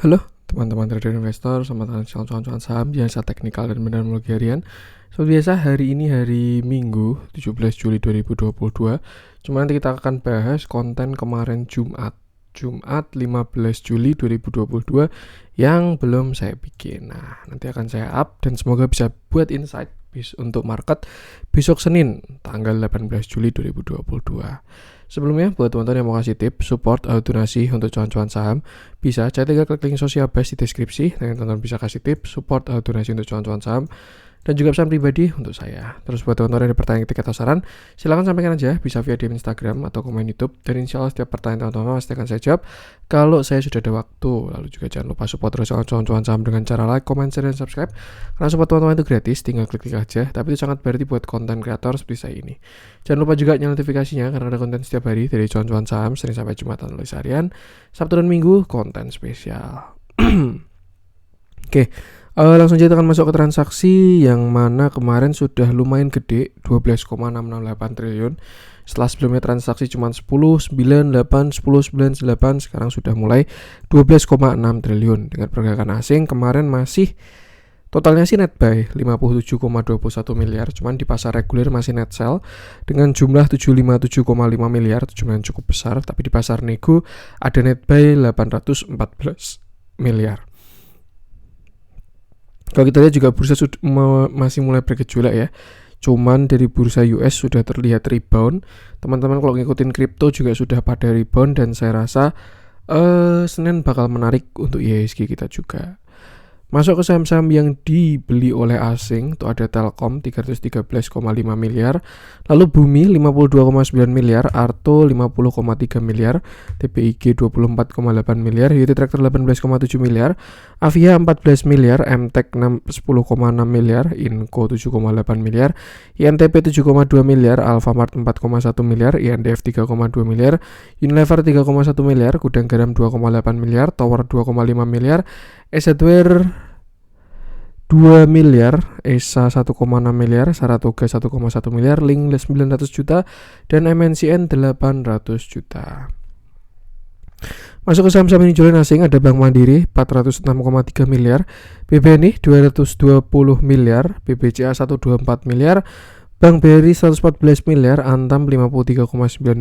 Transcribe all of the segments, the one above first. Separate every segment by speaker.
Speaker 1: Halo teman-teman trader investor, selamat datang di channel cuan-cuan saham biasa teknikal dan teknologi harian. Seperti biasa hari ini hari Minggu 17 Juli 2022. Cuma nanti kita akan bahas konten kemarin Jumat 15 Juli 2022 yang belum saya bikin. Nah, nanti akan saya up dan semoga bisa buat insight untuk market besok Senin tanggal 18 Juli 2022. Sebelumnya, buat teman-teman yang mau kasih tips, support, atau donasi untuk cuan-cuan saham, bisa cek klik link sosial base di deskripsi, dan teman-teman bisa kasih tips, support, atau donasi untuk cuan-cuan saham, dan juga pesan pribadi untuk saya. Terus buat teman-teman yang ada pertanyaan, kritik, atau saran, silahkan sampaikan aja, bisa via DM Instagram atau komen YouTube, dan insya Allah setiap pertanyaan teman-teman pasti akan saya jawab kalau saya sudah ada waktu. Lalu juga jangan lupa support terus cuan-cuan saham dengan cara like, comment, share, dan subscribe. Karena support teman-teman itu gratis, tinggal klik aja, tapi itu sangat berarti buat konten kreator seperti saya ini. Jangan lupa juga nyalain notifikasinya karena ada konten setiap hari dari cuan-cuan saham, Senin sampai Jumat analis harian, Sabtu dan Minggu konten spesial. Oke, langsung aja kita akan masuk ke transaksi yang mana kemarin sudah lumayan gede, 12,668 triliun. Setelah sebelumnya transaksi cuma 10, 98, 10, 98, sekarang sudah mulai 12,6 triliun. Dengan pergerakan asing kemarin masih totalnya sih net buy 57,21 miliar, cuman di pasar reguler masih net sell dengan jumlah 757,5 miliar, itu jumlah yang cukup besar, tapi di pasar nego ada net buy 814 miliar. Kalau kita lihat juga bursa masih mulai bergejolak ya. Cuman dari bursa US sudah terlihat rebound. Teman-teman kalau ngikutin kripto juga sudah pada rebound dan saya rasa Senin bakal menarik untuk IHSG kita juga. Masuk ke saham-saham yang dibeli oleh asing, itu ada Telkom 313,5 miliar, lalu Bumi 52,9 miliar, Arto 50,3 miliar, TPIG 24,8 miliar, YT Tractor 18,7 miliar, Avia 14 miliar, MTEK 10,6 miliar, Inco 7,8 miliar, INTP 7,2 miliar, Alfamart 4,1 miliar, INDF 3,2 miliar, Unilever 3,1 miliar, Gudang Garam 2,8 miliar, Tower 2,5 miliar, Esadware 2 miliar, ESA 1,6 miliar, Saratoga 1,1 miliar, Link 900 juta, dan MNCN 800 juta. Masuk ke saham-saham yang dijualin asing ada Bank Mandiri 406,3 miliar, BBNI 220 miliar, BBCA 124 miliar, Bank BRI 114 miliar, Antam 53,9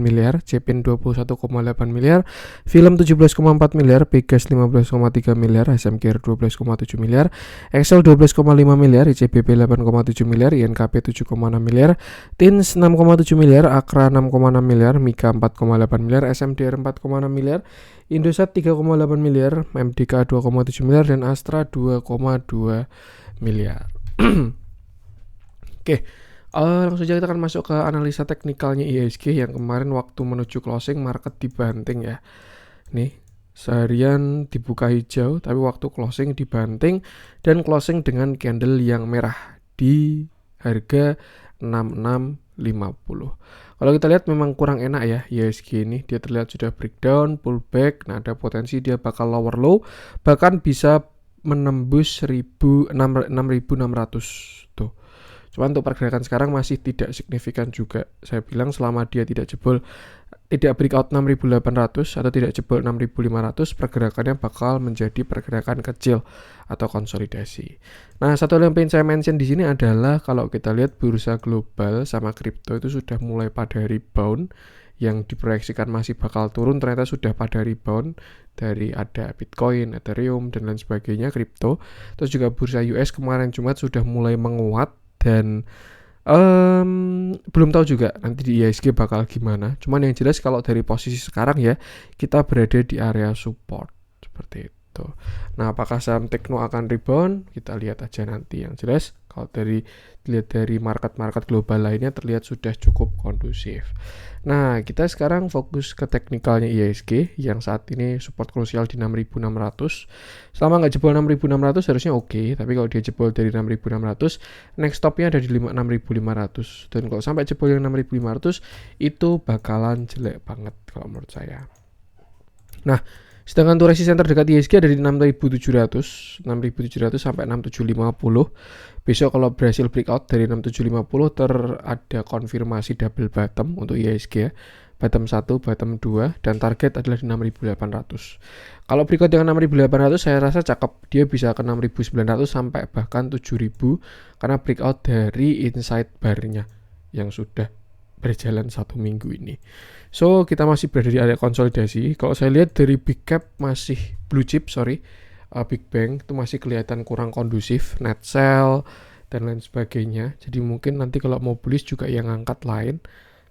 Speaker 1: miliar, Cepin 21,8 miliar, Film 17,4 miliar, Pegas 15,3 miliar, SMKR 12,7 miliar, Excel 12,5 miliar, ICBP 8,7 miliar, INKP 7,6 miliar, TINS 6,7 miliar, Akra 6,6 miliar, Mika 4,8 miliar, SMDR 4,6 miliar, Indosat 3,8 miliar, MDK 2,7 miliar, dan Astra 2,2 miliar. Oke. Langsung saja kita akan masuk ke analisa teknikalnya IHSG yang kemarin waktu menuju closing market dibanting ya. Nih, seharian dibuka hijau tapi waktu closing dibanting dan closing dengan candle yang merah di harga 6650. Kalau kita lihat memang kurang enak ya IHSG ini, dia terlihat sudah breakdown, pullback, nah ada potensi dia bakal lower low bahkan bisa menembus 6600 tuh. Cuma untuk pergerakan sekarang masih tidak signifikan juga. Saya bilang selama dia tidak breakout 6.800 atau tidak jebol 6.500, pergerakannya bakal menjadi pergerakan kecil atau konsolidasi. Nah, satu hal yang pengen saya mention di sini adalah kalau kita lihat bursa global sama kripto itu sudah mulai pada rebound, yang diproyeksikan masih bakal turun ternyata sudah pada rebound dari ada Bitcoin, Ethereum, dan lain sebagainya kripto. Terus juga bursa US kemarin Jumat sudah mulai menguat. Dan belum tahu juga nanti di IHSG bakal gimana. Cuman yang jelas kalau dari posisi sekarang ya kita berada di area support seperti itu. Nah, apakah saham tekno akan rebound? Kita lihat aja nanti. Yang jelas kalau dilihat dari market-market global lainnya terlihat sudah cukup kondusif. Nah, kita sekarang fokus ke teknikalnya IHSG yang saat ini support krusial di 6.600. Selama nggak jebol 6.600 harusnya oke, tapi kalau dia jebol dari 6.600, next stopnya ada di 6.500. Dan kalau sampai jebol yang 6.500 itu bakalan jelek banget kalau menurut saya. Nah, sedangkan untuk resisten terdekat IHSG ada di 6.700 sampai 6.750. Besok kalau berhasil breakout dari 6.750 ada konfirmasi double bottom untuk IHSG ya. bottom 1, bottom 2, dan target adalah di 6.800. Kalau breakout dengan 6.800 saya rasa cakep, dia bisa ke 6.900 sampai bahkan 7.000 karena breakout dari inside bar-nya yang sudah berjalan 1 minggu ini. So kita masih berada di area konsolidasi. Kalau saya lihat dari big cap masih blue chip, big bank itu masih kelihatan kurang kondusif, net sell dan lain sebagainya. Jadi mungkin nanti kalau mau bullish juga yang angkat lain,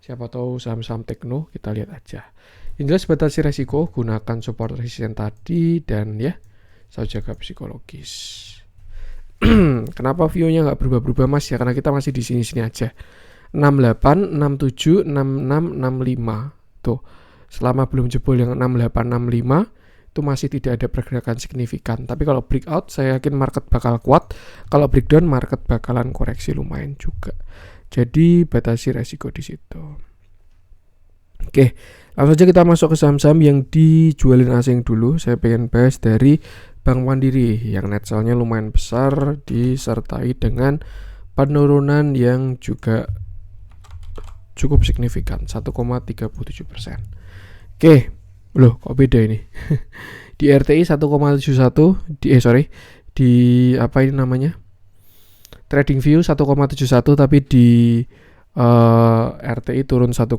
Speaker 1: siapa tahu saham-saham tekno, kita lihat aja. Yang jelas batasi resiko, gunakan support resisten tadi, dan ya selalu jaga psikologis. Kenapa view-nya nggak berubah-berubah mas? Ya karena kita masih di sini-sini aja. 68, 67, 66, 65. Tuh, selama belum jebol yang 68, 65 itu masih tidak ada pergerakan signifikan. Tapi kalau breakout saya yakin market bakal kuat. Kalau breakdown market bakalan koreksi lumayan juga. Jadi batasi resiko di situ. Oke, langsung aja kita masuk ke saham-saham yang dijualin asing dulu. Saya pengen bahas dari Bank Mandiri yang net sell-nya lumayan besar disertai dengan penurunan yang juga cukup signifikan 1,37%. Oke, loh kok beda ini? Di RTI 1,71, di apa ini namanya? TradingView 1,71 tapi di RTI turun 1,3%.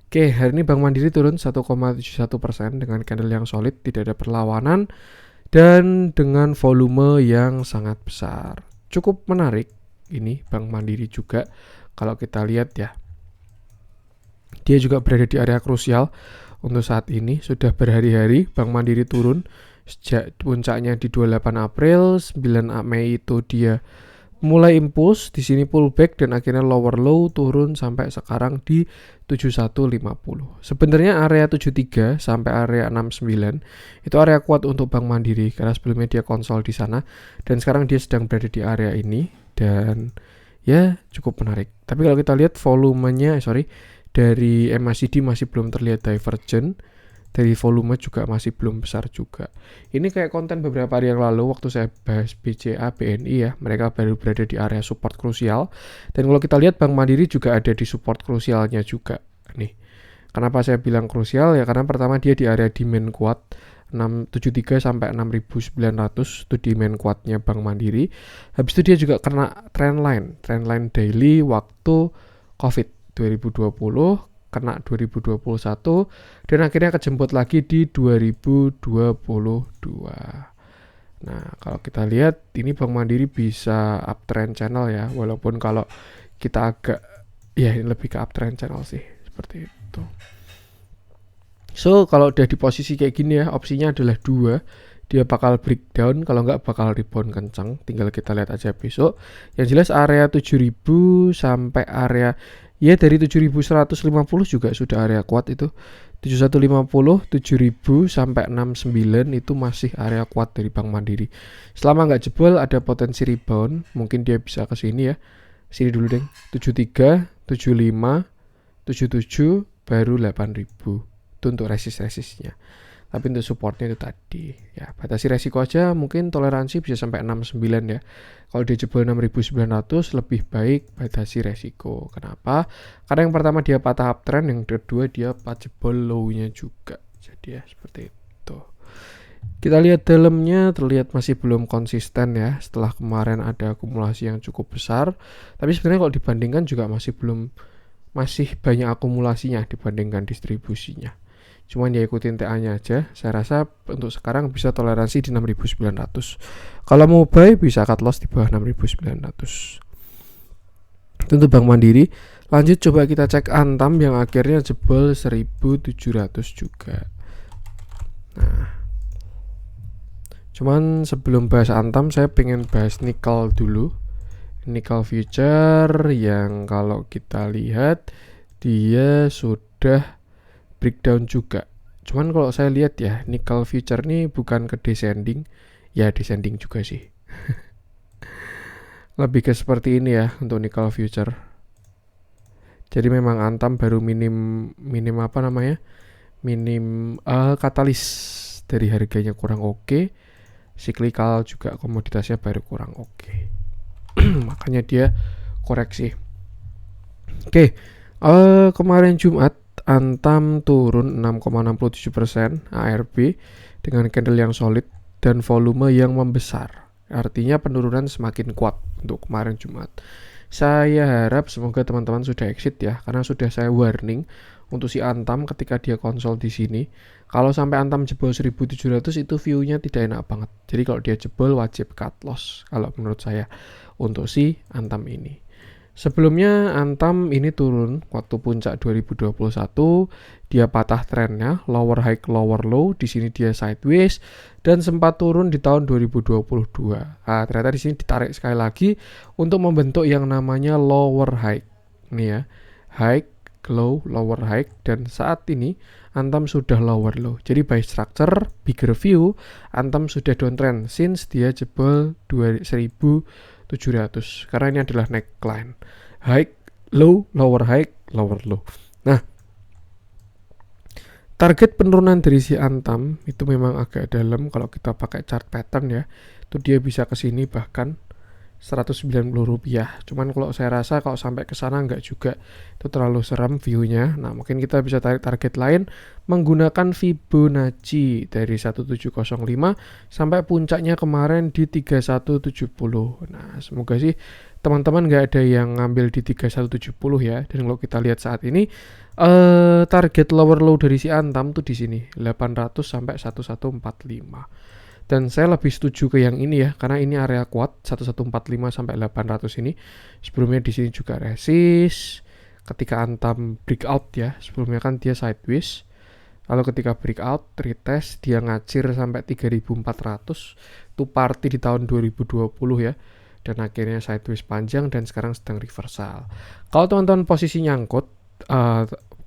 Speaker 1: Oke, hari ini Bank Mandiri turun 1,71% dengan candle yang solid, tidak ada perlawanan dan dengan volume yang sangat besar. Cukup menarik ini Bank Mandiri juga. Kalau kita lihat ya, dia juga berada di area krusial untuk saat ini. Sudah berhari-hari Bank Mandiri turun sejak puncaknya di 28 April, 9 Mei itu dia mulai impuls, di sini pullback dan akhirnya lower low turun sampai sekarang di 7150. Sebenarnya area 73 sampai area 69 itu area kuat untuk Bank Mandiri karena sebelumnya dia konsol di sana dan sekarang dia sedang berada di area ini dan ya cukup menarik. Tapi kalau kita lihat volumenya dari MACD masih belum terlihat divergent. Dari volume juga masih belum besar juga. Ini kayak konten beberapa hari yang lalu waktu saya bahas BCA, BNI ya. Mereka baru berada di area support krusial. Dan kalau kita lihat Bank Mandiri juga ada di support krusialnya juga. Nih, kenapa saya bilang krusial ya? Karena pertama dia di area demand kuat 673 sampai 6.900 itu demand kuatnya Bank Mandiri. Habis itu dia juga kena trendline daily waktu COVID 2020. Kena 2021 dan akhirnya kejemput lagi di 2022. Nah, kalau kita lihat ini Bank Mandiri bisa uptrend channel ya, walaupun kalau kita agak ya ini lebih ke uptrend channel sih, seperti itu. So, kalau udah di posisi kayak gini ya, opsinya adalah 2. Dia bakal breakdown, kalau nggak bakal rebound kencang. Tinggal kita lihat aja besok. Yang jelas area 7000 sampai area ya dari 7150 juga sudah area kuat itu. 7150, 7000 sampai 69 itu masih area kuat dari Bank Mandiri. Selama nggak jebol ada potensi rebound, mungkin dia bisa ke sini ya. Sini dulu deh. 73, 75, 77 baru 8000. Itu untuk resist-resistnya. Tapi untuk supportnya itu tadi ya batasi resiko aja, mungkin toleransi bisa sampai 69 ya. Kalau dia jebol 6.900 lebih baik batasi resiko. Kenapa? Karena yang pertama dia patah uptrend, yang kedua dia jebol low-nya juga. Jadi ya seperti itu. Kita lihat dalamnya terlihat masih belum konsisten ya. Setelah kemarin ada akumulasi yang cukup besar, tapi sebenarnya kalau dibandingkan juga masih banyak akumulasinya dibandingkan distribusinya. Cuman ya ikutin TA-nya aja. Saya rasa untuk sekarang bisa toleransi di 6.900. Kalau mau buy bisa cut loss di bawah 6.900. Itu untuk Bank Mandiri. Lanjut coba kita cek Antam yang akhirnya jebol 1.700 juga. Nah, cuman sebelum bahas Antam saya pengen bahas Nickel dulu. Nickel future yang kalau kita lihat dia sudah breakdown juga. Cuman kalau saya lihat ya, nickel future ini bukan ke descending, ya descending juga sih. Lebih ke seperti ini ya untuk nickel future. Jadi memang Antam baru minim katalis dari harganya kurang oke. Cyclical juga komoditasnya baru kurang oke. Makanya dia koreksi. Oke. Kemarin Jumat Antam turun 6,67% ARB dengan candle yang solid dan volume yang membesar. Artinya penurunan semakin kuat untuk kemarin Jumat. Saya harap semoga teman-teman sudah exit ya, karena sudah saya warning untuk si Antam ketika dia konsol di sini. Kalau sampai Antam jebol 1700 itu view-nya tidak enak banget. Jadi kalau dia jebol wajib cut loss kalau menurut saya untuk si Antam ini. Sebelumnya Antam ini turun waktu puncak 2021, dia patah trennya, lower high lower low, di sini dia sideways dan sempat turun di tahun 2022. Nah, ternyata di sini ditarik sekali lagi untuk membentuk yang namanya lower high. Ini ya, high low, lower high, dan saat ini Antam sudah lower low. Jadi by structure, bigger view, Antam sudah downtrend since dia jebol 1700 karena ini adalah neckline. High, low, lower high, lower low. Nah, target penurunan dari si Antam itu memang agak dalam kalau kita pakai chart pattern ya. Itu dia bisa ke sini bahkan Rp190. Cuman kalau saya rasa kalau sampai ke sana enggak juga, itu terlalu seram view-nya. Nah, mungkin kita bisa tarik target lain menggunakan Fibonacci dari 1705 sampai puncaknya kemarin di 3170. Nah, semoga sih teman-teman enggak ada yang ngambil di 3170 ya. Dan kalau kita lihat saat ini target lower low dari si Antam tuh di sini 800 sampai 1145. Dan saya lebih setuju ke yang ini ya, karena ini area kuat 1145 sampai 800 ini. Sebelumnya di sini juga resist. Ketika Antam breakout ya, sebelumnya kan dia sideways. Lalu ketika breakout, retest, dia ngacir sampai 3400. Itu party di tahun 2020 ya. Dan akhirnya sideways panjang dan sekarang sedang reversal. Kalau teman-teman posisi nyangkut,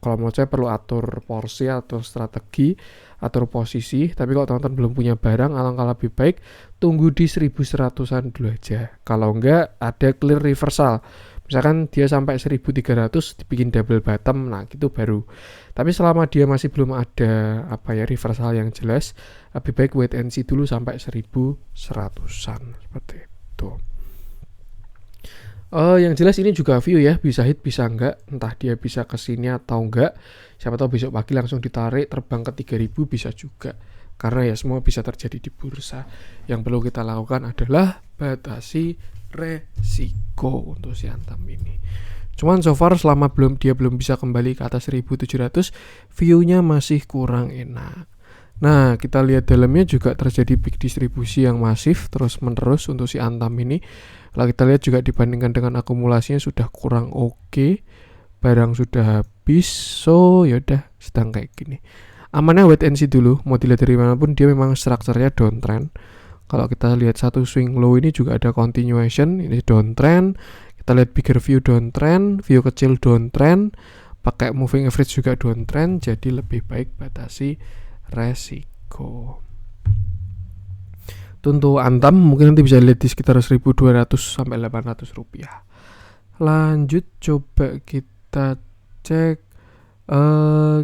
Speaker 1: kalau menurut saya perlu atur porsi atau strategi, atur posisi. Tapi kalau teman-teman belum punya barang, alangkah lebih baik tunggu di 1100-an dulu aja. Kalau enggak, ada clear reversal. Misalkan dia sampai 1300 dibikin double bottom, nah gitu baru. Tapi selama dia masih belum ada reversal yang jelas, lebih baik wait and see dulu sampai 1100-an seperti itu. Yang jelas ini juga view ya, bisa hit bisa enggak, entah dia bisa kesini atau enggak. Siapa tahu besok pagi langsung ditarik terbang ke 3000 bisa juga. Karena ya semua bisa terjadi di bursa. Yang perlu kita lakukan adalah batasi resiko untuk si Antam ini. Cuman so far selama dia belum bisa kembali ke atas 1700, view-nya masih kurang enak. Nah, kita lihat dalamnya juga terjadi big distribusi yang masif terus menerus untuk si Antam ini. Kalau kita lihat juga dibandingkan dengan akumulasinya sudah kurang oke. Barang sudah habis, so yaudah sedang kayak gini. Amannya wait and see dulu. Mau dilihat dari manapun dia memang strukturnya downtrend. Kalau kita lihat satu swing low ini juga ada continuation, ini downtrend. Kita lihat bigger view downtrend, view kecil downtrend, pakai moving average juga downtrend. Jadi lebih baik batasi resiko. Untuk Antam mungkin nanti bisa lihat di sekitar 1200 sampai 800 rupiah. Lanjut coba kita cek,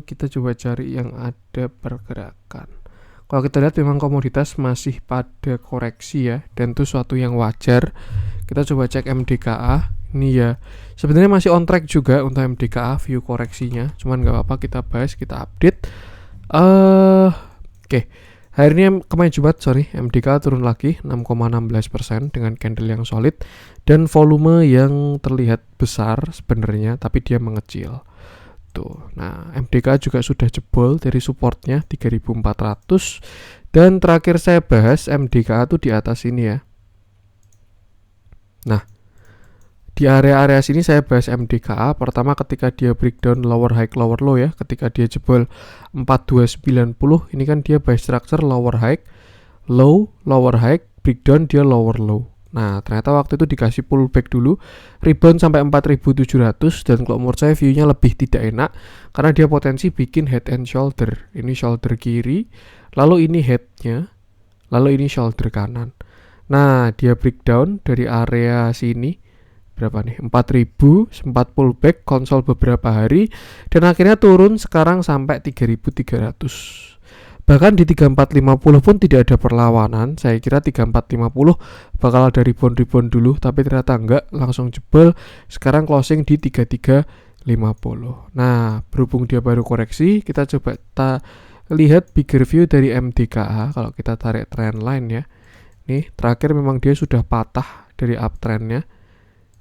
Speaker 1: kita coba cari yang ada pergerakan. Kalau kita lihat memang komoditas masih pada koreksi ya, dan itu suatu yang wajar. Kita coba cek MDKA. Ini ya sebenarnya masih on track juga untuk MDKA view koreksinya, cuman nggak apa-apa kita bahas, kita update. Oke. Hari ini kemarin Jumat, MDK turun lagi 6,16% dengan candle yang solid dan volume yang terlihat besar sebenarnya, tapi dia mengecil. Tuh. Nah, MDK juga sudah jebol dari supportnya 3400 dan terakhir saya bahas MDK itu di atas ini ya. Nah, di area-area sini saya bahas MDKA. Pertama ketika dia breakdown lower high lower low ya, ketika dia jebol 4290, ini kan dia by structure lower high low, lower high, breakdown dia lower low. Nah, ternyata waktu itu dikasih pullback dulu, rebound sampai 4700 dan kalau menurut saya view-nya lebih tidak enak karena dia potensi bikin head and shoulder. Ini shoulder kiri, lalu ini head-nya, lalu ini shoulder kanan. Nah, dia breakdown dari area sini berapa nih, 4000, sempat pullback konsol beberapa hari dan akhirnya turun sekarang sampai 3300. Bahkan di 3450 pun tidak ada perlawanan. Saya kira 3450 bakal ada rebound dulu, tapi ternyata enggak, langsung jebol. Sekarang closing di 3350. Nah, berhubung dia baru koreksi, kita coba lihat bigger view dari MDKA. Kalau kita tarik trend line ya, nih terakhir memang dia sudah patah dari uptrendnya.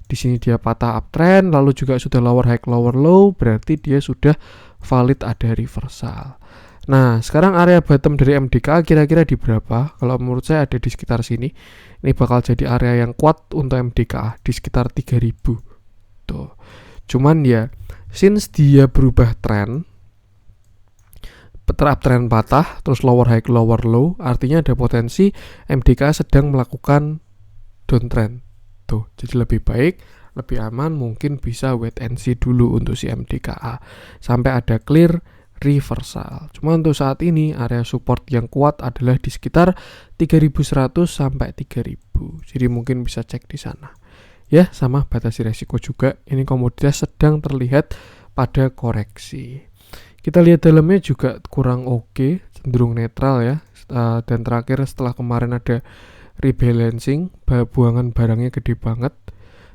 Speaker 1: Di sini dia patah uptrend, lalu juga sudah lower high lower low, berarti dia sudah valid ada reversal. Nah, sekarang area bottom dari MDKA kira-kira di berapa? Kalau menurut saya ada di sekitar sini. Ini bakal jadi area yang kuat untuk MDKA di sekitar 3000. Tuh. Cuman ya, since dia berubah trend, uptrend patah, terus lower high lower low, artinya ada potensi MDKA sedang melakukan downtrend. Tuh, jadi lebih baik, lebih aman, mungkin bisa wait and see dulu untuk si MDKA sampai ada clear reversal. Cuma untuk saat ini area support yang kuat adalah di sekitar 3100 sampai 3000. Jadi mungkin bisa cek di sana. Ya, sama batasi resiko juga. Ini komoditas sedang terlihat pada koreksi. Kita lihat dalamnya juga kurang oke, cenderung netral ya. Dan terakhir setelah kemarin ada rebalancing, buangan barangnya gede banget.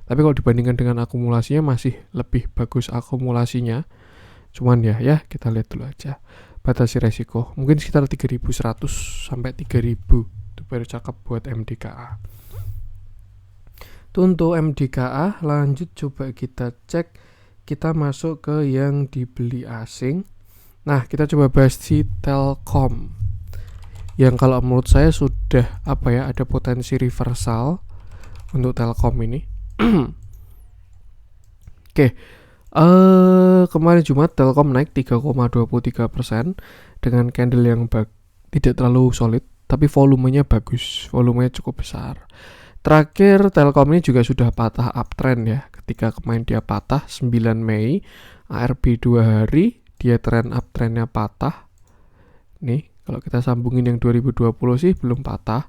Speaker 1: Tapi kalau dibandingkan dengan akumulasinya masih lebih bagus akumulasinya. Cuman ya kita lihat dulu aja. Batasi resiko mungkin sekitar 3100 sampai 3000. Itu baru cakep buat MDKA. Itu untuk MDKA. Lanjut coba kita cek. Kita masuk ke yang dibeli asing. Nah, kita coba bahas si Telkom. Yang kalau menurut saya sudah ada potensi reversal untuk Telkom ini. Oke. Kemarin Jumat Telkom naik 3,23% dengan candle yang tidak terlalu solid, tapi volumenya bagus, volumenya cukup besar. Terakhir Telkom ini juga sudah patah uptrend ya. Ketika kemarin dia patah 9 Mei, ARB 2 hari, dia trend uptrendnya patah. Nih, kalau kita sambungin yang 2020 sih belum patah.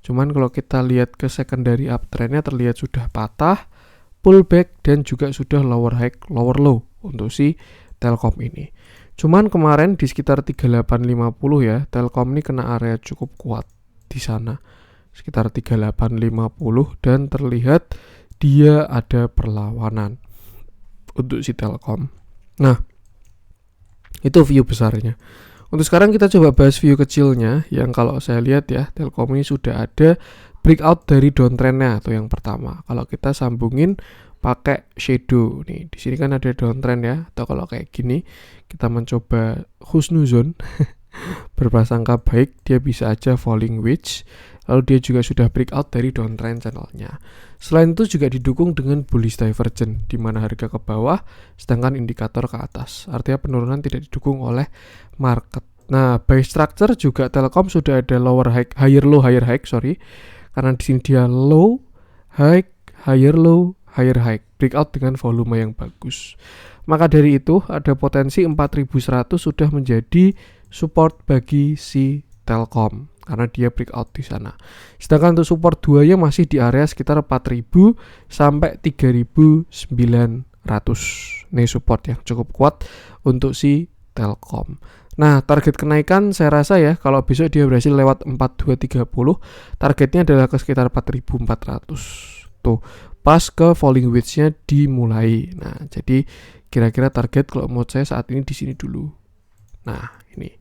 Speaker 1: Cuman kalau kita lihat ke secondary uptrendnya terlihat sudah patah, pullback, dan juga sudah lower high, lower low untuk si Telkom ini. Cuman kemarin di sekitar 3850 ya, Telkom ini kena area cukup kuat di sana. Sekitar 3850 dan terlihat dia ada perlawanan untuk si Telkom. Nah, itu view besarnya. Untuk sekarang kita coba bahas view kecilnya yang kalau saya lihat ya, Telkom ini sudah ada breakout dari downtrendnya atau yang pertama. Kalau kita sambungin pakai shadow nih, di sini kan ada downtrend ya, atau kalau kayak gini kita mencoba husnuzon berprasangka baik, dia bisa aja falling wedge, lalu dia juga sudah breakout dari downtrend channelnya. Selain itu juga didukung dengan bullish divergence, di mana harga ke bawah sedangkan indikator ke atas, artinya penurunan tidak didukung oleh market. Nah, by structure juga Telkom sudah ada lower high, higher low, higher high, karena di sini dia low, high, higher low, higher high, breakout dengan volume yang bagus. Maka dari itu ada potensi 4100 sudah menjadi support bagi si Telkom karena dia breakout di sana. Sedangkan untuk support 2-nya masih di area sekitar 4000 sampai 3900. Ini support yang cukup kuat untuk si Telkom. Nah, target kenaikan saya rasa ya, kalau besok dia berhasil lewat 4230, targetnya adalah ke sekitar 4400. Tuh, pas ke falling wedge-nya dimulai. Nah, jadi kira-kira target kalau menurut saya saat ini di sini dulu. Nah, ini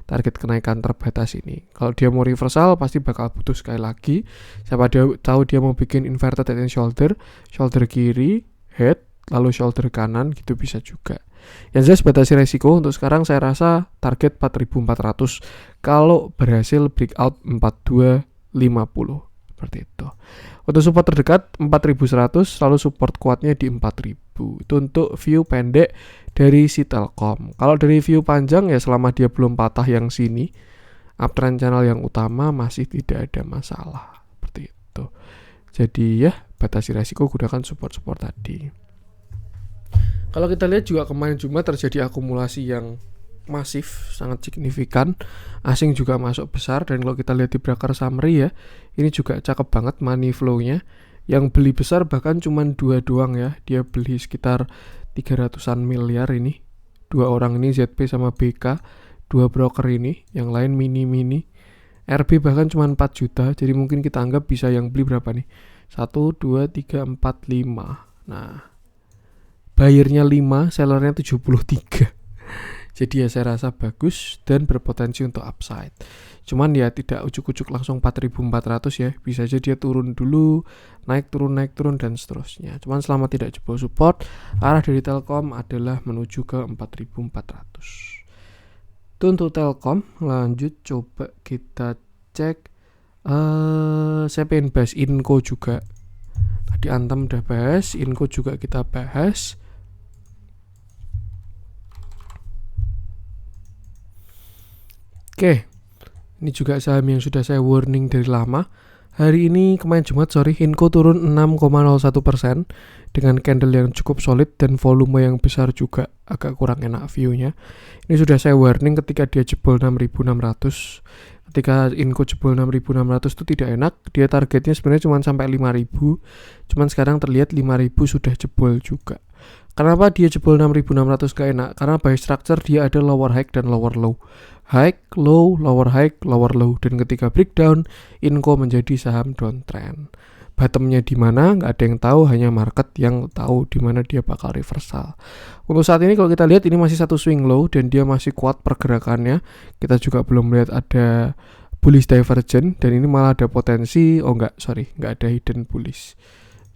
Speaker 1: target kenaikan terbatas ini. Kalau dia mau reversal pasti bakal butuh sekali lagi. Siapa dia tahu dia mau bikin inverted head and shoulder, shoulder kiri, head, lalu shoulder kanan, gitu bisa juga. Yang jelas batasi resiko untuk sekarang saya rasa target 4400 kalau berhasil breakout 4250 seperti itu. Untuk support terdekat 4100, lalu support kuatnya di 4000. Itu untuk view pendek dari si Telkom. Kalau dari view panjang ya selama dia belum patah yang sini, uptrend channel yang utama masih tidak ada masalah seperti itu. Jadi ya batasi resiko, gunakan support-support tadi. Kalau kita lihat juga kemarin Jumat terjadi akumulasi yang masif, sangat signifikan. Asing juga masuk besar, dan kalau kita lihat di breaker summary ya, ini juga cakep banget money flow-nya. Yang beli besar bahkan cuma 2 doang ya. Dia beli sekitar 300-an miliar ini. 2 orang ini ZP sama BK, 2 broker ini, yang lain mini-mini. RB bahkan cuma 4 juta, jadi mungkin kita anggap bisa yang beli berapa nih? 1, 2, 3, 4, 5. Nah, Buyernya 5, sellernya 73. Jadi ya saya rasa bagus dan berpotensi untuk upside. Cuman ya tidak ujuk-ujuk langsung 4.400 ya. Bisa aja dia turun dulu, naik turun dan seterusnya. Cuman selama tidak jebol support, arah dari Telkom adalah menuju ke 4.400. Itu untuk Telkom. Lanjut coba kita cek. Saya pengen bahas Inco juga. Tadi Antam udah bahas, Inco juga kita bahas. Oke, ini juga saham yang sudah saya warning dari lama. Hari ini kemarin Jumat Inco turun 6,01% dengan candle yang cukup solid dan volume yang besar juga. Agak kurang enak view-nya. Ini sudah saya warning ketika dia jebol 6.600. Ketika Inco jebol 6.600 itu tidak enak. Dia targetnya sebenarnya cuma sampai 5.000. Cuman sekarang terlihat 5.000 sudah jebol juga. Kenapa dia jebol 6.600 gak enak? Karena by structure dia ada lower high dan lower low. High, low, lower high, lower low. Dan ketika breakdown, Inco menjadi saham downtrend. Bottomnya di mana? Nggak ada yang tahu, hanya market yang tahu di mana dia bakal reversal. Untuk saat ini kalau kita lihat ini masih satu swing low dan dia masih kuat pergerakannya. Kita juga belum melihat ada bullish divergence dan ini malah ada potensi. Nggak ada hidden bullish.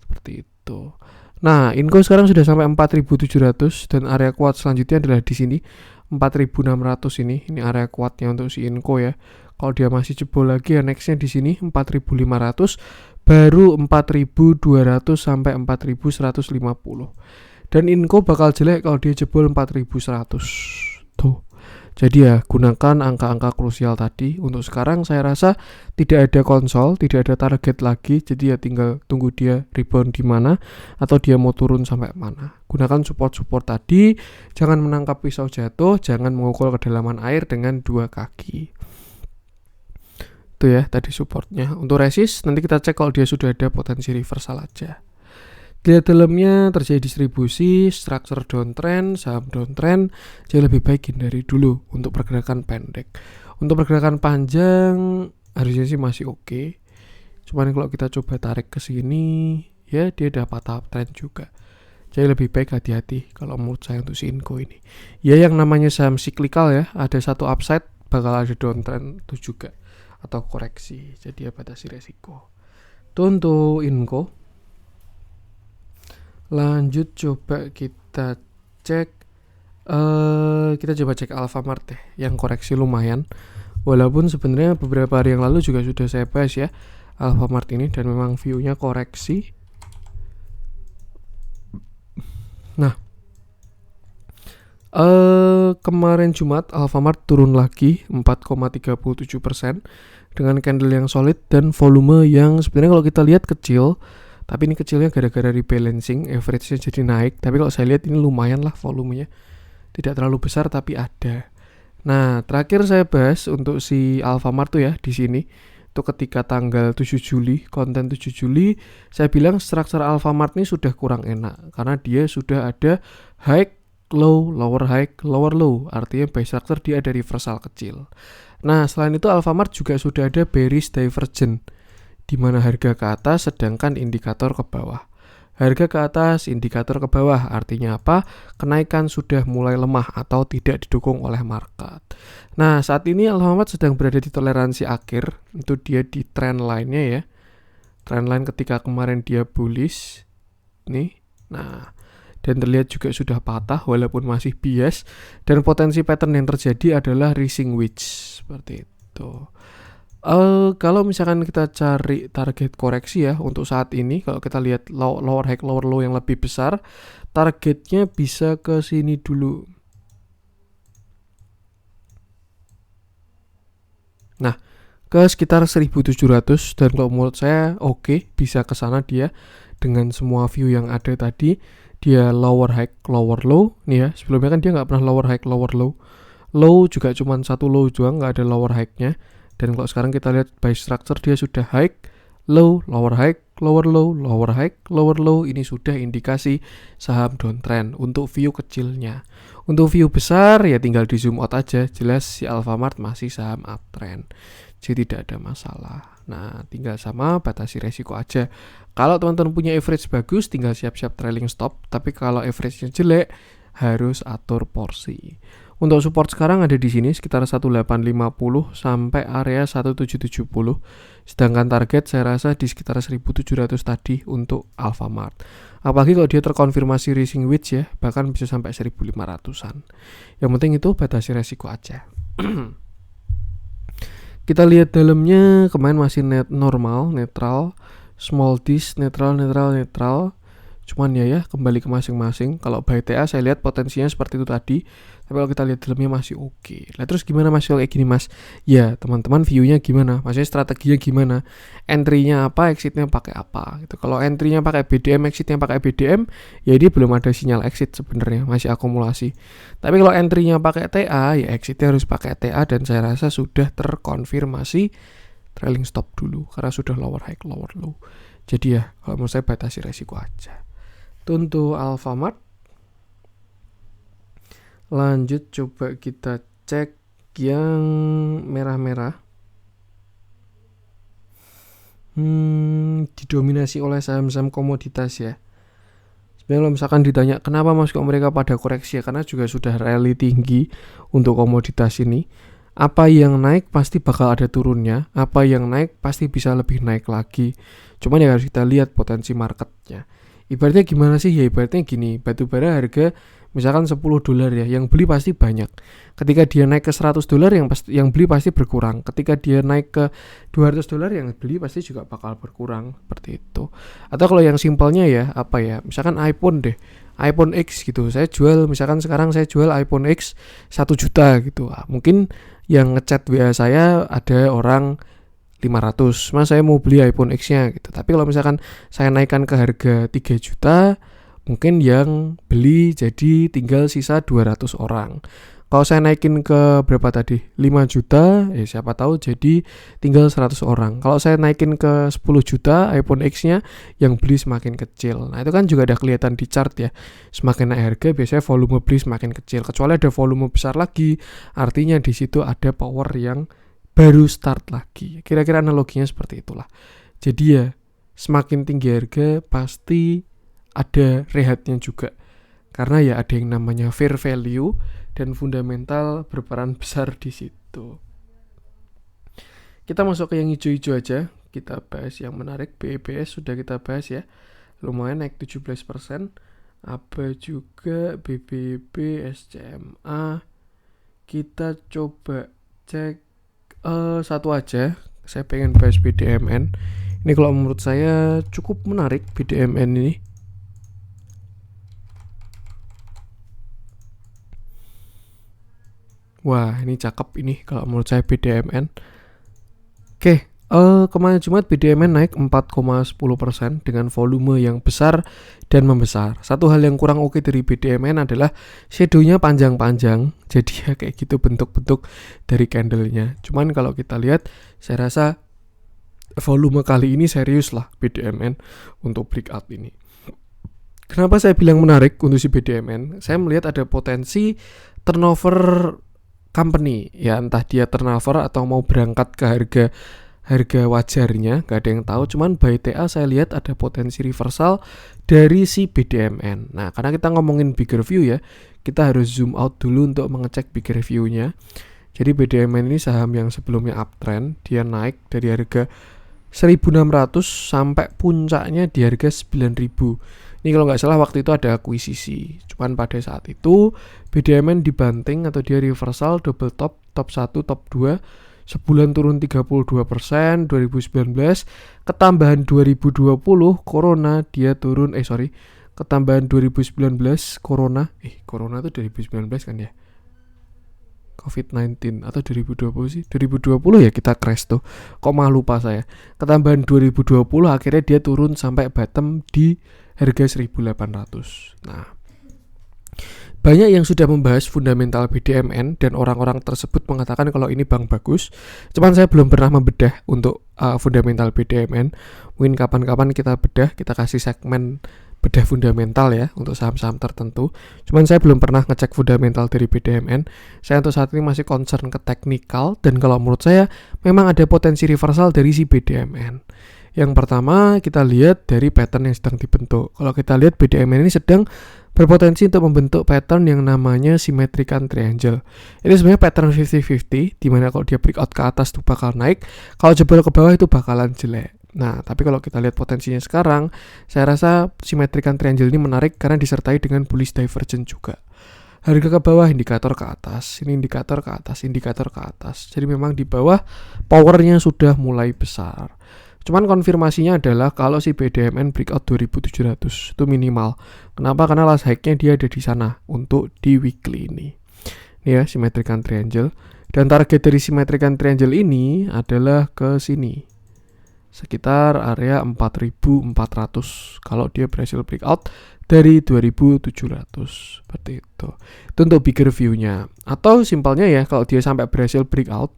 Speaker 1: Seperti itu. Nah, Inco sekarang sudah sampai 4.700 dan area kuat selanjutnya adalah di sini 4.600 ini area kuatnya untuk si Inco ya. Kalau dia masih jebol lagi ya nextnya di sini 4.500 baru 4.200 sampai 4.150. Dan Inco bakal jelek kalau dia jebol 4.100. Tuh. Jadi ya gunakan angka-angka krusial tadi. Untuk sekarang saya rasa tidak ada konsol, tidak ada target lagi. Jadi ya tinggal tunggu dia rebound di mana atau dia mau turun sampai mana. Gunakan support-support tadi. Jangan menangkap pisau jatuh, jangan mengukur kedalaman air dengan 2 kaki. Itu ya tadi supportnya. Untuk resist nanti kita cek kalau dia sudah ada potensi reversal aja. Lihat dalamnya terjadi distribusi, structure downtrend, saham downtrend, jadi lebih baik hindari dulu untuk pergerakan pendek. Untuk pergerakan panjang harusnya sih masih oke. Cuman kalau kita coba tarik ke sini, ya dia dapat uptrend juga. Jadi lebih baik hati-hati kalau menurut saya untuk si Inco ini. Ya yang namanya saham cyclical ya, ada satu upside bakal ada downtrend itu juga atau koreksi. Jadi ya batasi resiko. Itu untuk Inco. Lanjut coba kita cek Alfamart deh yang koreksi lumayan. Walaupun sebenarnya beberapa hari yang lalu juga sudah saya bahas ya Alfamart ini dan memang view-nya koreksi. Nah, kemarin Jumat Alfamart turun lagi 4,37% dengan candle yang solid dan volume yang sebenarnya kalau kita lihat kecil. Tapi ini kecilnya gara-gara rebalancing, average-nya jadi naik. Tapi kalau saya lihat ini lumayan lah volumenya. Tidak terlalu besar tapi ada. Nah, terakhir saya bahas untuk si Alfamart tuh ya di sini. Itu ketika tanggal 7 Juli, konten 7 Juli, saya bilang struktur Alfamart ini sudah kurang enak. Karena dia sudah ada high, low, lower high, lower low. Artinya by structure dia ada reversal kecil. Nah, selain itu Alfamart juga sudah ada bearish divergence. Di mana harga ke atas sedangkan indikator ke bawah. Harga ke atas, indikator ke bawah. Artinya apa? Kenaikan sudah mulai lemah atau tidak didukung oleh market. Nah, saat ini Alfamart sedang berada di toleransi akhir. Itu dia di trend line-nya ya. Trend line ketika kemarin dia bullish. Nih. Nah, dan terlihat juga sudah patah walaupun masih bias. Dan potensi pattern yang terjadi adalah rising wedge. Seperti itu. Kalau misalkan kita cari target koreksi ya untuk saat ini, kalau kita lihat lower high lower low yang lebih besar, targetnya bisa ke sini dulu. Nah, ke sekitar 1.700 dan kalau menurut saya oke, bisa ke sana dia dengan semua view yang ada tadi. Dia lower high lower low nih ya. Sebelumnya kan dia nggak pernah lower high lower low. Low juga cuma satu low juga, nggak ada lower high-nya. Dan kalau sekarang kita lihat by structure dia sudah high, low, lower high, lower low, lower high, lower low. Ini sudah indikasi saham downtrend untuk view kecilnya. Untuk view besar ya tinggal di zoom out aja. Jelas si Alfamart masih saham uptrend. jadi tidak ada masalah. Nah, tinggal sama batasi resiko aja. Kalau teman-teman punya average bagus, tinggal siap-siap trailing stop. Tapi kalau average-nya jelek, harus atur porsi. Untuk support sekarang ada di sini sekitar 1850 sampai area 1770. Sedangkan target saya rasa di sekitar 1700 tadi untuk Alfamart. Apalagi kalau dia terkonfirmasi rising wedge ya, bahkan bisa sampai 1500-an. Yang penting itu batasi resiko aja. Kita lihat dalamnya kemarin masih normal, netral, small dis, netral. Cuman ya kembali ke masing-masing. Kalau buy TA saya lihat potensinya seperti itu tadi. Tapi kalau kita lihat dalamnya masih oke. Lah terus gimana Mas kalau kayak gini Mas? Ya teman-teman view-nya gimana? Maksudnya strateginya gimana? Entry-nya apa, exit-nya pakai apa gitu. Kalau entry-nya pakai BDM, exit-nya pakai BDM, ya dia belum ada sinyal exit sebenarnya, masih akumulasi. Tapi kalau entry-nya pakai TA, ya exit-nya harus pakai TA dan saya rasa sudah terkonfirmasi trailing stop dulu karena sudah lower high, lower low. Jadi ya kalau menurut saya batasi resiko aja. Untuk Alfamart, lanjut coba kita cek yang merah-merah. Didominasi oleh saham-saham komoditas ya. Sebenarnya kalau misalkan ditanya kenapa Mas kok mereka pada koreksi ya, karena juga sudah rally tinggi untuk komoditas ini. Apa yang naik pasti bakal ada turunnya, apa yang naik pasti bisa lebih naik lagi. Cuman ya harus kita lihat potensi marketnya. Ibaratnya gimana sih? Ya ibaratnya gini, batu bara harga misalkan $10 ya, yang beli pasti banyak. Ketika dia naik ke $100, yang beli pasti berkurang. Ketika dia naik ke $200, yang beli pasti juga bakal berkurang, seperti itu. Atau kalau yang simpelnya ya, apa ya? Misalkan iPhone deh. iPhone X gitu. Saya jual misalkan sekarang saya jual iPhone X 1 juta gitu. Mungkin yang ngechat WA saya ada orang 500, Mas saya mau beli iPhone X-nya gitu. Tapi kalau misalkan saya naikkan ke harga 3 juta, mungkin yang beli jadi tinggal sisa 200 orang. Kalau saya naikin ke berapa tadi? 5 juta, ya siapa tahu jadi tinggal 100 orang. Kalau saya naikin ke 10 juta iPhone X-nya, yang beli semakin kecil. Nah, itu kan juga ada kelihatan di chart ya. Semakin naik harga, biasanya volume beli semakin kecil. Kecuali ada volume besar lagi, artinya di situ ada power yang baru start lagi. Kira-kira analoginya seperti itulah. Jadi ya, semakin tinggi harga pasti ada rehatnya juga. Karena ya ada yang namanya fair value dan fundamental berperan besar di situ. Kita masuk ke yang hijau-hijau aja. Kita bahas yang menarik. BEBS sudah kita bahas ya. Lumayan naik 17%. ABA juga, BBB, SCMA. Kita coba cek satu aja. Saya pengen bahas BDMN. Ini kalau menurut saya cukup menarik BDMN ini. Wah, ini cakep ini kalau menurut saya BDMN. Oke, kemarin Jumat BDMN naik 4,10% dengan volume yang besar dan membesar. Satu hal yang kurang oke dari BDMN adalah shadow-nya panjang-panjang. Jadi ya kayak gitu bentuk-bentuk dari candle-nya. Cuman kalau kita lihat, saya rasa volume kali ini serius lah BDMN untuk breakout ini. Kenapa saya bilang menarik untuk si BDMN? Saya melihat ada potensi turnover company, ya entah dia turnover atau mau berangkat ke harga wajarnya, gak ada yang tahu. Cuman by TA saya lihat ada potensi reversal dari si BDMN. Nah, karena kita ngomongin bigger view ya, kita harus zoom out dulu untuk mengecek bigger view-nya. Jadi BDMN ini saham yang sebelumnya uptrend, dia naik dari harga 1.600 sampai puncaknya di harga 9.000. Ini kalau nggak salah waktu itu ada akuisisi. Cuman pada saat itu BDMN dibanting atau dia reversal double top 1, top 2. Sebulan turun 32%, 2019. Ketambahan 2020 Corona dia turun, ketambahan 2019 Corona itu 2019 kan ya? COVID-19 atau 2020 sih? 2020 ya kita crash tuh. Kok malah lupa saya. Ketambahan 2020 akhirnya dia turun sampai bottom di harga 1.800. Nah, banyak yang sudah membahas fundamental BDMN dan orang-orang tersebut mengatakan kalau ini bank bagus. Cuman saya belum pernah membedah untuk fundamental BDMN. Mungkin kapan-kapan kita bedah, kita kasih segmen bedah fundamental ya untuk saham-saham tertentu. Cuman saya belum pernah ngecek fundamental dari BDMN. Saya untuk saat ini masih concern ke teknikal, dan kalau menurut saya memang ada potensi reversal dari si BDMN. Yang pertama kita lihat dari pattern yang sedang dibentuk. Kalau kita lihat BDMN ini sedang berpotensi untuk membentuk pattern yang namanya symmetrical triangle. Ini sebenarnya pattern 50-50, dimana kalau dia breakout ke atas itu bakal naik, kalau jebol ke bawah itu bakalan jelek. Nah, tapi kalau kita lihat potensinya sekarang, saya rasa symmetrical triangle ini menarik karena disertai dengan bullish divergence juga. Harga ke bawah, indikator ke atas, ini indikator ke atas, indikator ke atas. Jadi memang di bawah powernya sudah mulai besar. Cuman konfirmasinya adalah kalau si BDMN breakout 2700 itu minimal. Kenapa? Karena last high-nya dia ada di sana untuk di weekly ini. Ini ya, symmetrical triangle. Dan target dari symmetrical triangle ini adalah ke sini. Sekitar area 4400 kalau dia berhasil breakout dari 2700 seperti itu. Itu untuk bigger view-nya. Atau simpelnya ya, kalau dia sampai berhasil breakout,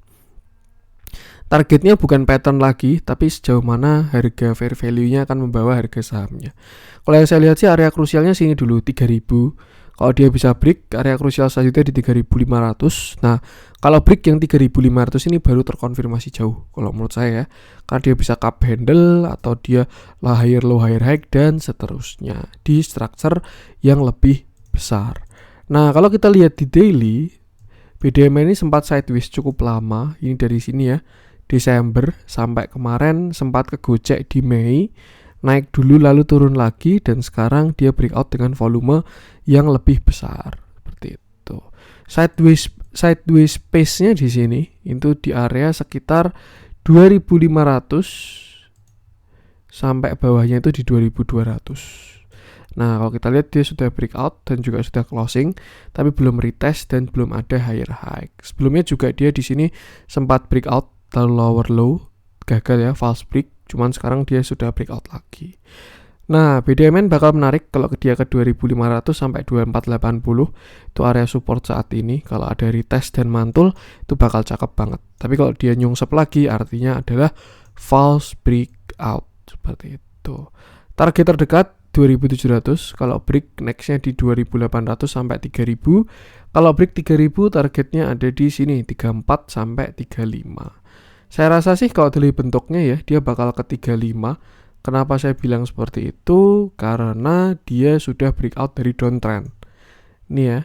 Speaker 1: targetnya bukan pattern lagi, tapi sejauh mana harga fair value-nya akan membawa harga sahamnya. Kalau yang saya lihat sih area krusialnya sini dulu 3000. Kalau dia bisa break, area krusial selanjutnya di 3500. Nah, kalau break yang 3500 ini baru terkonfirmasi jauh kalau menurut saya ya. Karena dia bisa cup handle atau dia low higher high dan seterusnya di structure yang lebih besar. Nah, kalau kita lihat di daily, BDM ini sempat sideways cukup lama. Ini dari sini ya, Desember sampai kemarin sempat kegocek di Mei. Naik dulu lalu turun lagi, dan sekarang dia breakout dengan volume yang lebih besar seperti itu. Sideways pace-nya di sini itu di area sekitar 2500 sampai bawahnya itu di 2200. Nah, kalau kita lihat dia sudah breakout dan juga sudah closing, tapi belum retest dan belum ada higher high. Sebelumnya juga dia di sini sempat breakout lalu lower low, gagal ya, false break. Cuman sekarang dia sudah breakout lagi. Nah, BDMN bakal menarik kalau dia ke 2500 sampai 2480. Itu area support saat ini. Kalau ada retest dan mantul, itu bakal cakep banget. Tapi kalau dia nyungsep lagi, artinya adalah false breakout. Seperti itu. Target terdekat 2700. Kalau break nextnya di 2800 sampai 3000. Kalau break 3000, targetnya ada di sini 34 sampai 35. Saya rasa sih kalau dari bentuknya ya, dia bakal ke 35. Kenapa saya bilang seperti itu? Karena dia sudah breakout dari downtrend. Ini ya,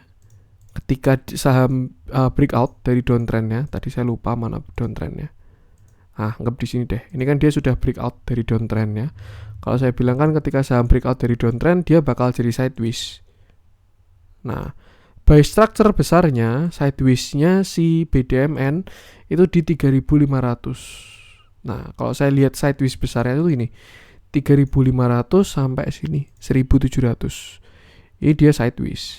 Speaker 1: ketika saham breakout dari downtrendnya, tadi saya lupa mana downtrendnya. Anggap di sini deh. Ini kan dia sudah breakout dari downtrendnya. Kalau saya bilang kan ketika saham breakout dari downtrend, dia bakal jadi sideways. Nah, by structure besarnya, sideways-nya si BDMN itu di 3500. Nah, kalau saya lihat sideways besarnya itu ini 3500 sampai sini 1700. Ini dia sideways.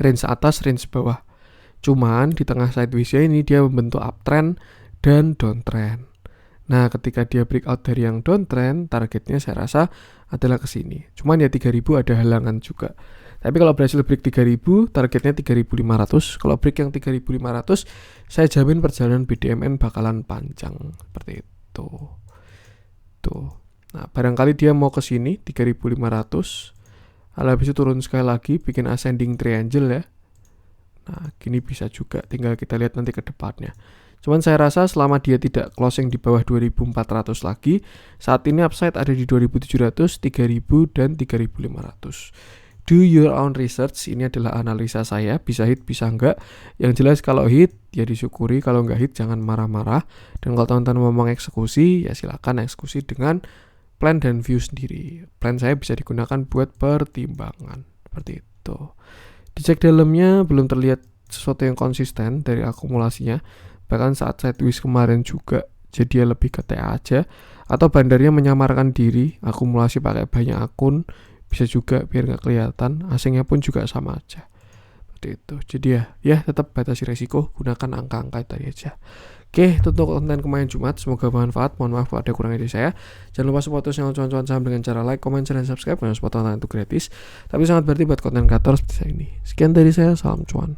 Speaker 1: Range atas, range bawah. Cuman di tengah sideways-nya ini dia membentuk uptrend dan downtrend. Nah, ketika dia breakout dari yang downtrend, targetnya saya rasa adalah ke sini. Cuman ya 3000 ada halangan juga. Tapi kalau berhasil break 3000, targetnya 3500. Kalau break yang 3500, saya jamin perjalanan BDMN bakalan panjang. Seperti itu. Tuh. Nah, barangkali dia mau ke sini 3500. Habis itu turun sekali lagi, bikin ascending triangle ya. Nah, gini bisa juga. Tinggal kita lihat nanti ke depannya. Cuman saya rasa selama dia tidak closing di bawah 2400 lagi, saat ini upside ada di 2700, 3000, dan 3500. Do your own research. Ini adalah analisa saya. Bisa hit, bisa enggak. Yang jelas kalau hit, ya disyukuri. Kalau enggak hit, jangan marah-marah. Dan kalau teman-teman mau eksekusi, ya silakan eksekusi dengan plan dan view sendiri. Plan saya bisa digunakan buat pertimbangan. Seperti itu. Dicek dalamnya, belum terlihat sesuatu yang konsisten dari akumulasinya. Bahkan saat sideways kemarin juga, jadi lebih ke TA aja. Atau bandarnya menyamarkan diri, akumulasi pakai banyak akun. Bisa juga biar nggak kelihatan, asingnya pun juga sama aja. Seperti itu. Jadi ya tetap batasi resiko, gunakan angka-angka tadi aja. Oke, itu untuk konten kemarin Jumat. Semoga bermanfaat. Mohon maaf kalau ada kurangnya dari saya. Jangan lupa support channel cuan-cuan saham dengan cara like, comment, share, dan subscribe. Karena support konten itu gratis, tapi sangat berarti buat konten kreator seperti saya ini. Sekian dari saya, salam cuan.